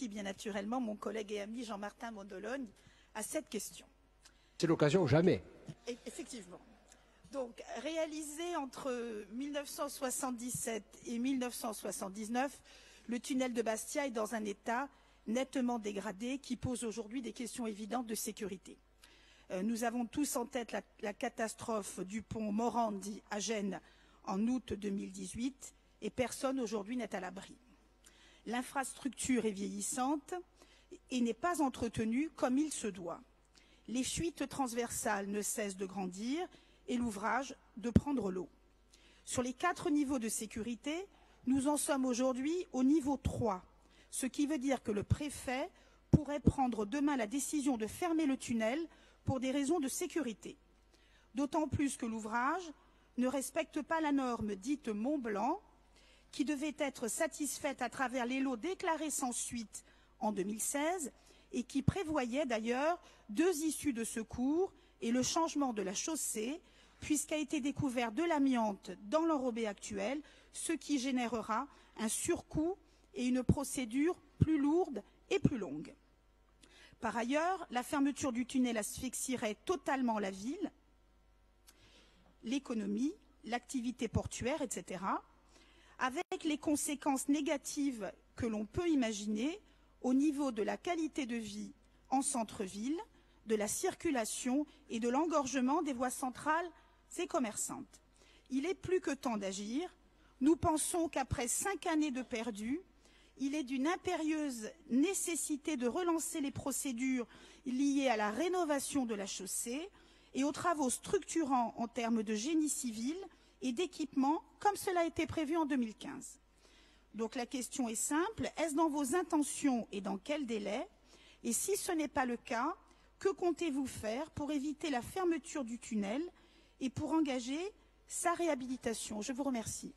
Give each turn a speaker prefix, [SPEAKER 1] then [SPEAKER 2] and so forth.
[SPEAKER 1] bien naturellement mon collègue et ami Jean-Martin Mondologne à cette question.
[SPEAKER 2] C'est l'occasion jamais.
[SPEAKER 1] Effectivement. Donc, réalisé entre 1977 et 1979, le tunnel de Bastia est dans un état nettement dégradé qui pose aujourd'hui des questions évidentes de sécurité. Nous avons tous en tête la catastrophe du pont Morandi à Gênes en août 2018 et personne aujourd'hui n'est à l'abri. L'infrastructure est vieillissante et n'est pas entretenue comme il se doit. Les fuites transversales ne cessent de grandir et l'ouvrage de prendre l'eau. Sur les 4 niveaux de sécurité, nous en sommes aujourd'hui au niveau 3, ce qui veut dire que le préfet pourrait prendre demain la décision de fermer le tunnel pour des raisons de sécurité. D'autant plus que l'ouvrage ne respecte pas la norme dite Mont-Blanc, qui devait être satisfaite à travers les lots déclarés sans suite en 2016 et qui prévoyait d'ailleurs 2 issues de secours et le changement de la chaussée, puisqu'a été découvert de l'amiante dans l'enrobé actuel, ce qui générera un surcoût et une procédure plus lourde et plus longue. Par ailleurs, la fermeture du tunnel asphyxierait totalement la ville, l'économie, l'activité portuaire, etc., avec les conséquences négatives que l'on peut imaginer au niveau de la qualité de vie en centre-ville, de la circulation et de l'engorgement des voies centrales et commerçantes. Il est plus que temps d'agir. Nous pensons qu'après 5 années de perdu, il est d'une impérieuse nécessité de relancer les procédures liées à la rénovation de la chaussée et aux travaux structurants en termes de génie civil et d'équipement, comme cela a été prévu en 2015. Donc la question est simple, est-ce dans vos intentions et dans quel délai? Et si ce n'est pas le cas, que comptez-vous faire pour éviter la fermeture du tunnel et pour engager sa réhabilitation? Je vous remercie.